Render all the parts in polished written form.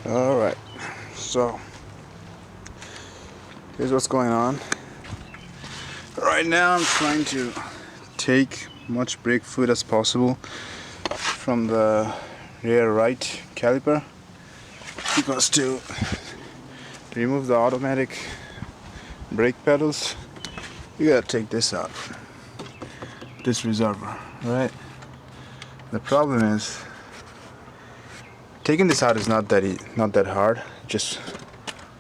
Alright, so here's what's going on. Right now I'm trying to take much brake fluid as possible from the rear right caliper, because to remove the automatic brake pedals you gotta take this out, this reservoir, right? The problem is taking this out is not that hard, just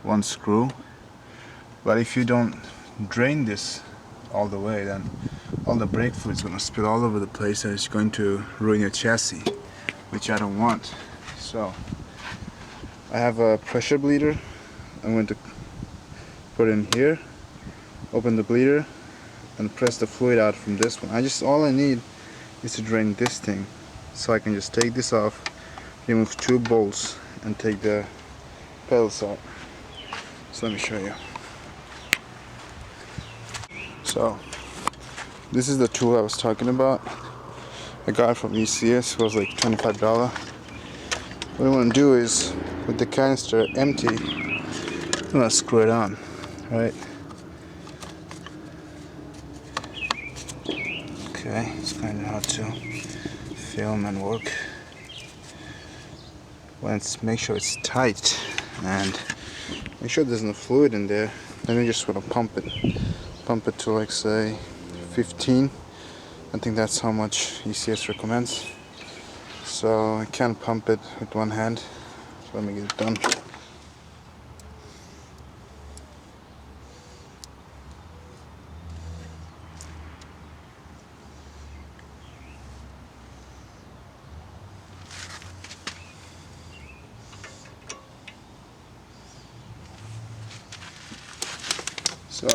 one screw. But if you don't drain this all the way, then all the brake fluid is going to spill all over the place and it's going to ruin your chassis, which I don't want. So I have a pressure bleeder. I'm going to put in here, open the bleeder, and press the fluid out from this one. All I need is to drain this thing, so I can just take this off, remove 2 bolts, and take the pedals out. So let me show you. So this is the tool I was talking about. I got it from ECS. It was like $25. What I want to do is, with the canister empty, I'm gonna screw it on, right? Okay, it's kind of hard to film and work. Make sure it's tight and make sure there's no fluid in there. Then you just want to pump it to, like, say 15. I think that's how much ECS recommends. So I can't pump it with one hand, so let me get it done. So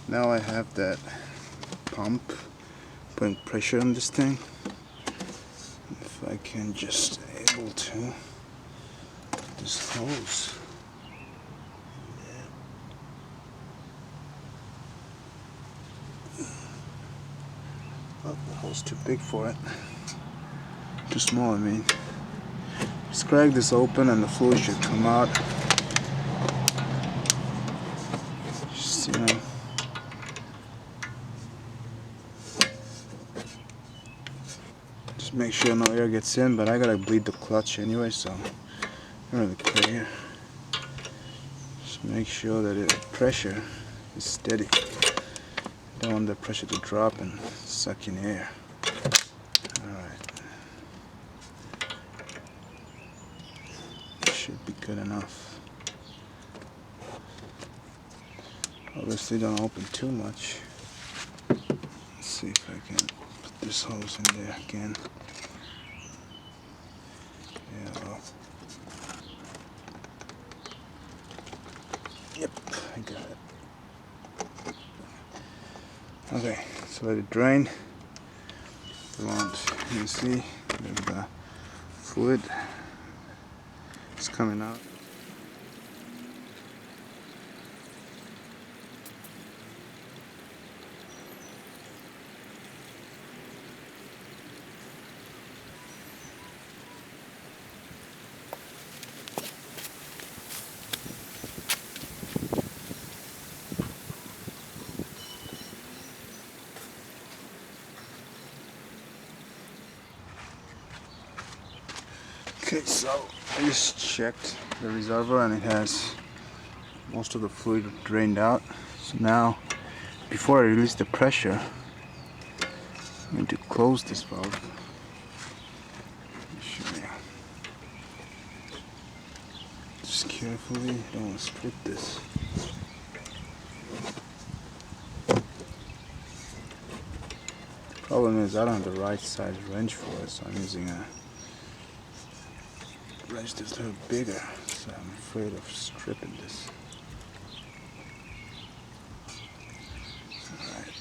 now I have that pump putting pressure on this thing. If I can just able to this hose. Oh, the hose too big for it. Too small, I mean. Just crack this open and the fluid should come out. Just, just make sure no air gets in, but I gotta bleed the clutch anyway, so I don't really care. Just make sure that the pressure is steady. Don't want the pressure to drop and suck in air. Alright. Should be good enough. Obviously don't open too much. Let's see if I can put this hose in there again. Yeah, well. Yep, I got it. Okay, so let it drain. You see, there's the fluid. It's coming out. Okay, so I just checked the reservoir and it has most of the fluid drained out. So now, before I release the pressure, I'm going to close this valve. Let me show you. Just carefully, don't want to split this. The problem is I don't have the right size wrench for it, so I'm using a wrench that's a little bigger, so I'm afraid of stripping this. Alright.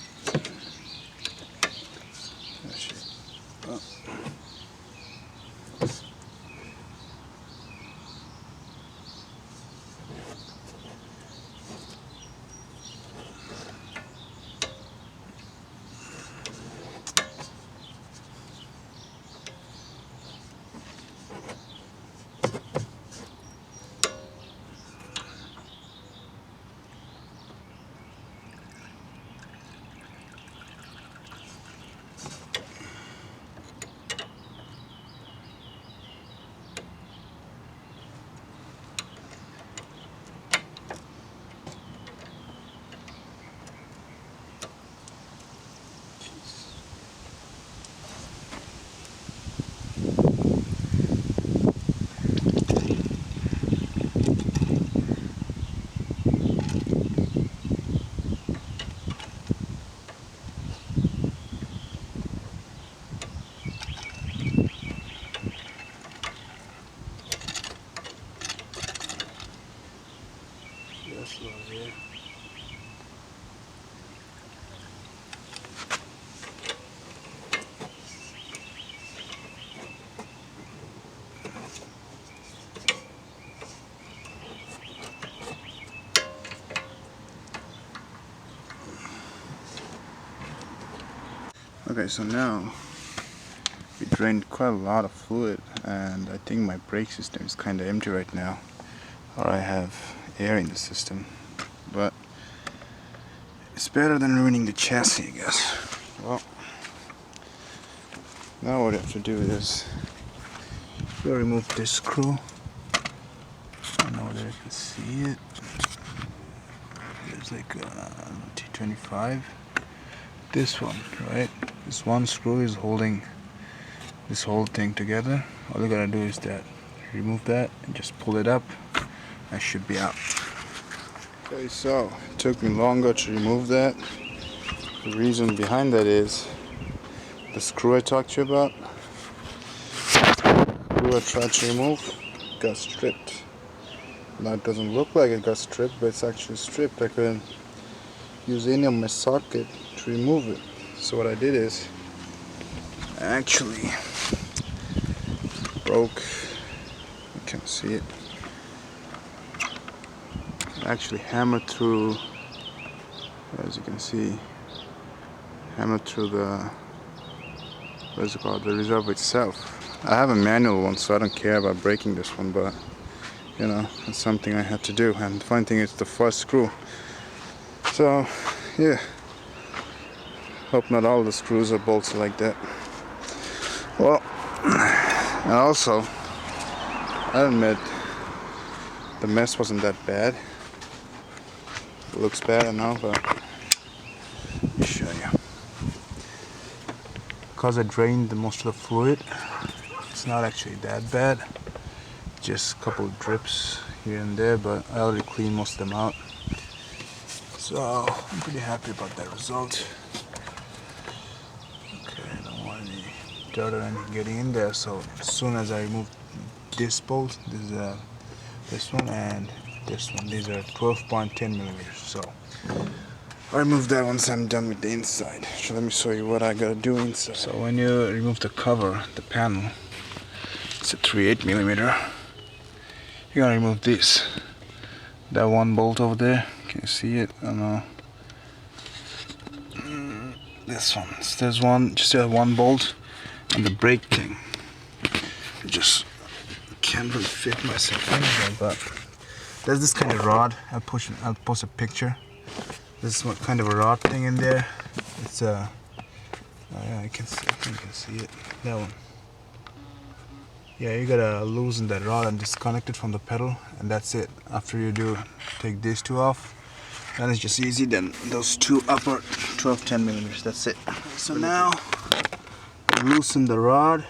Push it up. Okay, so now we drained quite a lot of fluid, and I think my brake system is kind of empty right now, or I have air in the system, but it's better than ruining the chassis, I guess. Well, now what I have to do is we'll remove this screw. I don't know whether you can see it. There's like a T25. This one, right? This one screw is holding this whole thing together. All you gotta do is that remove that and just pull it up. That should be out. Okay, so it took me longer to remove that. The reason behind that is the screw I talked to you about. The screw I tried to remove got stripped. Now it doesn't look like it got stripped, but it's actually stripped. I couldn't use any of my socket to remove it. So what I did is I actually broke, you can see it, I actually hammered through, as you can see, hammered through the, what's it called, the reservoir itself. I have a manual one, so I don't care about breaking this one, but you know, it's something I had to do. And the funny thing is the first screw. So yeah, hope not all the screws are bolted like that. Well, and also I admit the mess wasn't that bad. It looks bad, I know, but let me show you. Because I drained most of the fluid, it's not actually that bad. Just a couple of drips here and there, but I already cleaned most of them out. So I'm pretty happy about that result. Okay, I don't want any dirt or anything getting in there, so as soon as I remove this bolt, this one and this one, these are 12.10 millimeters, so I'll remove that once I'm done with the inside. So let me show you what I gotta do inside. So when you remove the cover, the panel, it's a 3/8 millimeter. You gotta remove this. That one bolt over there, can you see it? I don't know. This one. So there's one, just one bolt, and the brake thing. I just can't really fit myself in there, but there's this kind of rod. I'll post a picture. This is what kind of a rod thing in there. It's a. Oh yeah, I think you can see it. That one. Yeah, you gotta loosen that rod and disconnect it from the pedal, and that's it. After you do, take these two off, then it's just easy. Then those two upper 12-10 millimeters, that's it. So now, loosen the rod.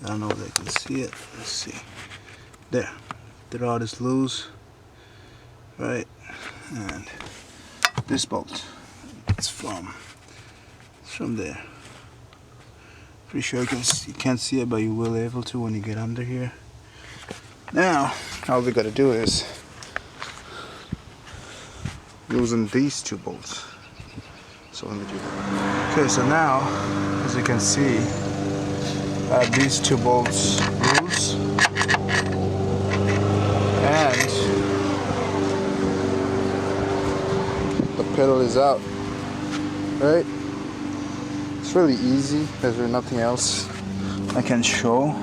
I don't know if they can see it. Let's see. There, the rod is loose, right? And this bolt, it's from there. Pretty sure you can't see it, but you will be able to when you get under here. Now, all we gotta do is loosen these two bolts. So let me do that. Okay, so now, as you can see, I have these two bolts loose, and the pedal is out, right? It's really easy. There's really nothing else I can show.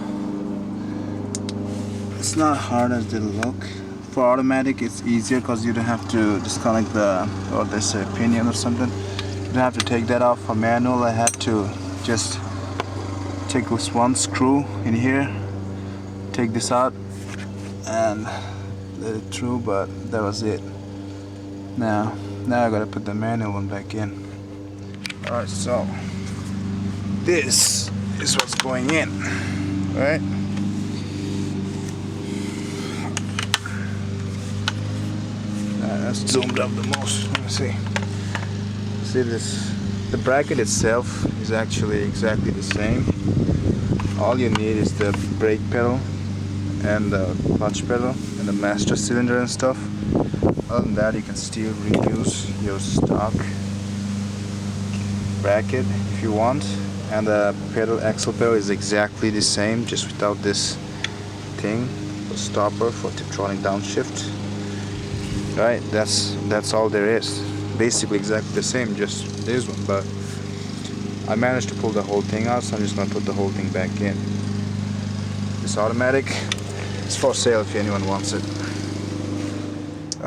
It's not hard as they look. For automatic, it's easier because you don't have to disconnect there's a pinion or something. You don't have to take that off. For manual, I had to just take this one screw in here, take this out, and let it through. But that was it. Now I gotta put the manual one back in. All right, so this is what's going in, right? That's zoomed up the most. Let me see. See this? The bracket itself is actually exactly the same. All you need is the brake pedal and the clutch pedal and the master cylinder and stuff. Other than that, you can still reuse your stock bracket if you want. And the axle pedal is exactly the same, just without this thing, the stopper for Tiptronic downshift. Right, that's all there is. Basically exactly the same, just this one. But I managed to pull the whole thing out, so I'm just gonna put the whole thing back in. It's automatic. It's for sale if anyone wants it.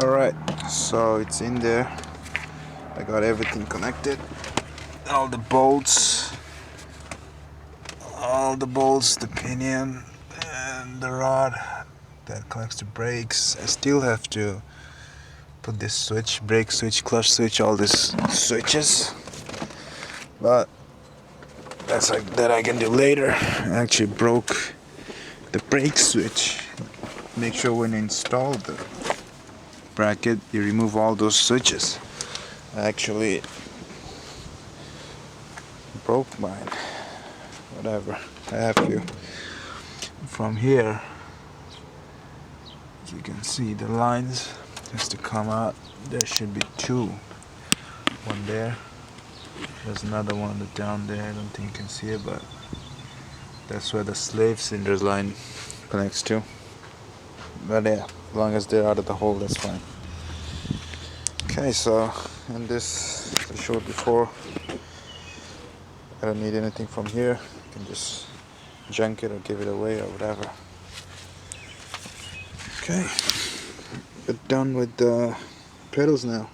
Alright, so it's in there. I got everything connected. All the bolts, the pinion, and the rod that connects the brakes. I still have to put this switch, brake switch, clutch switch, all these switches. But that's like that I can do later. I actually broke the brake switch. Make sure when you install the bracket you remove all those switches. I actually broke mine. Whatever. I have to. From here, as you can see, the lines has to come out. There should be two. One there. There's another one down there. I don't think you can see it, but that's where the slave cylinders line connects to. But yeah, as long as they're out of the hole, that's fine. Okay, so and this, as I showed before, I don't need anything from here. You can just junk it or give it away or whatever. Okay, we're done with the pedals now.